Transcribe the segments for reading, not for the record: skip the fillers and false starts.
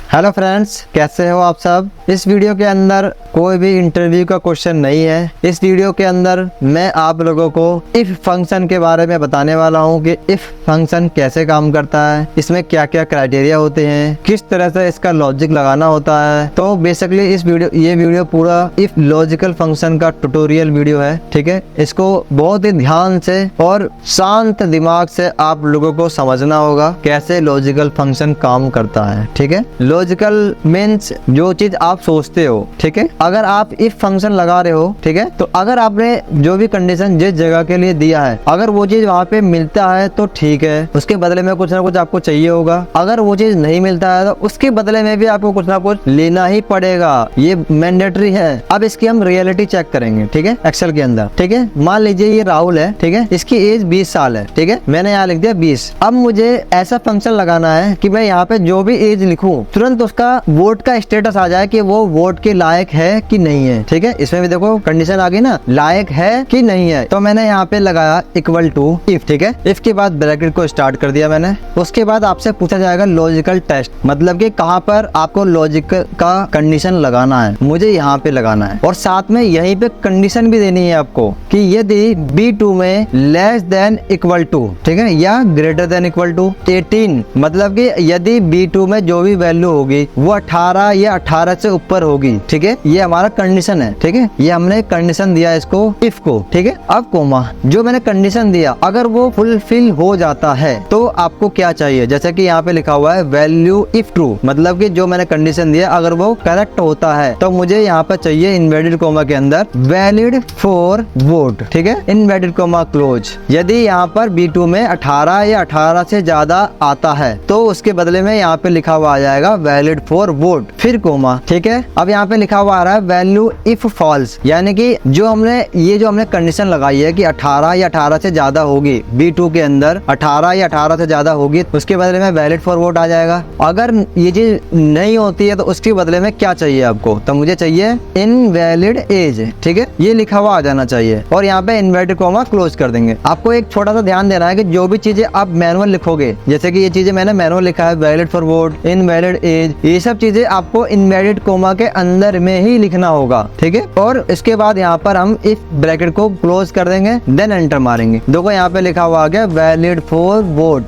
Hello friends, कैसे हो आप सब। इस वीडियो के अंदर कोई भी इंटरव्यू का क्वेश्चन नहीं है। इस वीडियो के अंदर मैं आप लोगों को इफ फंक्शन के बारे में बताने वाला हूं कि इफ फंक्शन कैसे काम करता है, इसमें क्या क्या क्राइटेरिया होते हैं, किस तरह से इसका लॉजिक लगाना होता है। तो बेसिकली ये वीडियो पूरा इफ लॉजिकल फंक्शन का ट्यूटोरियल वीडियो है। ठीक है, इसको बहुत ही ध्यान से और शांत दिमाग से आप लोगों को समझना होगा कैसे लॉजिकल फंक्शन काम करता है। ठीक है, लॉजिकल मीन्स जो चीज आप सोचते हो। ठीक है, अगर आप इफ फंक्शन लगा रहे हो, ठीक है, तो अगर आपने जो भी कंडीशन जिस जगह के लिए दिया है, अगर वो चीज वहाँ पे मिलता है तो ठीक है, उसके बदले में कुछ ना कुछ आपको चाहिए होगा। अगर वो चीज नहीं मिलता है तो उसके बदले में भी आपको कुछ ना कुछ लेना ही पड़ेगा, ये मैंडेटरी है। अब इसकी हम रियलिटी चेक करेंगे। ठीक है, एक्सेल के अंदर। ठीक है, मान लीजिए ये राहुल है। ठीक है, इसकी एज 20 साल है। ठीक है, मैंने यहाँ लिख दिया 20। अब मुझे ऐसा फंक्शन लगाना है कि मैं यहाँ पे जो भी एज लिखूं तुरंत उसका वोट का स्टेटस आ जाए कि वो वोट के लायक है कि नहीं है। ठीक है, इसमें भी देखो कंडीशन आ गई ना, लायक है कि नहीं है। तो मैंने यहाँ पे लगाया इक्वल टू इफ। ठीक है, इफ के बाद ब्रैकेट को स्टार्ट कर दिया मैंने। उसके बाद आपसे पूछा जाएगा लॉजिकल टेस्ट, मतलब कि कहाँ पर आपको लॉजिक का कंडीशन लगाना है। मुझे यहाँ पे लगाना है और साथ में यहीं पे कंडीशन भी देनी है आपको कि यदि B2 में लेस देन इक्वल टू, ठीक है, या ग्रेटर देन इक्वल टू 18, मतलब कि यदि B2 में जो भी वैल्यू होगी वो 18 या 18 से ऊपर होगी। ठीक है, ये हमारा कंडीशन है। ठीक है, ये हमने कंडीशन दिया इसको इफ को। ठीक है, अब कोमा जो मैंने कंडीशन दिया अगर वो फुलफिल हो जाता है तो आपको क्या चाहिए, जैसे कि यहाँ पे लिखा हुआ है वैल्यू इफ ट्रू, मतलब कि जो मैंने कंडीशन दिया अगर वो करेक्ट होता है तो मुझे यहाँ पे चाहिए इनवर्टेड कोमा के अंदर वैलिड फॉर वोट। ठीक है, इनवर्टेड कोमा क्लोज। यदि यहाँ पर B2 में 18 या 18 से ज्यादा आता है तो उसके बदले में यहाँ पे लिखा हुआ आ जाएगा वैलिड फॉर वोट, फिर कोमा। ठीक है, अब यहाँ पे लिखा हुआ आ रहा है वैल्यू इफ फॉल्स, यानी कि जो हमने कंडीशन लगाई है कि 18 या 18 से ज्यादा होगी, B2 के अंदर 18 या 18 से ज्यादा होगी, उसके बदले में वैलिड फॉर वोट आ जाएगा। अगर ये चीज नहीं होती है तो उसके बदले में क्या चाहिए आपको, तो मुझे चाहिए इनवैलिड एज। ठीक है, ये लिखा हुआ आ जाना चाहिए और यहाँ पे इनवर्टेड कोमा क्लोज कर देंगे। आपको एक छोटा सा ध्यान देना है कि जो भी चीजें आप मैनुअल लिखोगे, जैसे कि ये चीजें मैंने मैनुअल लिखा है valid for vote, invalid as, ये सब चीजें आपको इनवर्टेड कोमा के अंदर में ही लिखना होगा। ठीक है, और इसके बाद यहाँ पर हम इफ ब्रैकेट को क्लोज कर देंगे, देन एंटर मारेंगे। देखो यहाँ पे लिखा हुआ आ गया वैलिड फॉर वोट,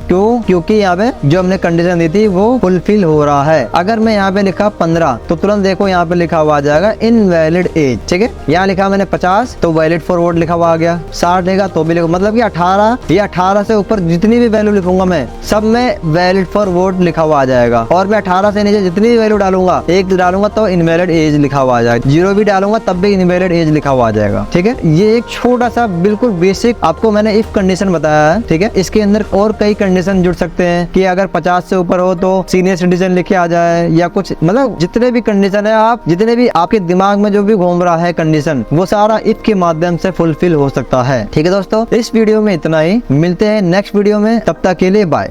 क्योंकि यहाँ पे जो हमने कंडीशन दी थी वो फुलफिल हो रहा है। अगर मैं यहाँ पे लिखा 15 तो तुरंत देखो यहाँ पे लिखा हुआ आ जाएगा इनवैलिड एज। ठीक है, यहाँ लिखा मैंने 50 तो वैलिड फॉर वोट लिखा हुआ आ गया। 60 लिखा तो भी लिखो, मतलब कि 18 या 18 से ऊपर जितनी भी वैल्यू लिखूंगा मैं सब में वैलिड फॉर वोट लिखा हुआ आ जाएगा। और मैं 18 से नीचे जितनी भी वैल्यू डालूंगा, 1 डालूंगा तो इनवैलिड एज लिखा हुआ आ जाएगा, 0 भी डालूंगा तब भी इनवैलिड एज लिखा हुआ आ जाएगा। ठीक है, ये एक छोटा सा बिल्कुल बेसिक आपको मैंने इफ कंडीशन बताया है। ठीक है, इसके अंदर और कई कंडीशन जुड़ सकते हैं कि अगर 50 से ऊपर हो तो सीनियर सिटीजन लिखे आ जाए या कुछ, मतलब जितने भी कंडीशन है, आप जितने भी आपके दिमाग में जो भी घूम रहा है कंडीशन, वो सारा इफ के माध्यम से फुलफिल हो सकता है। ठीक है दोस्तों, इस वीडियो में इतना ही, मिलते हैं नेक्स्ट वीडियो में, तब तक के लिए बाय।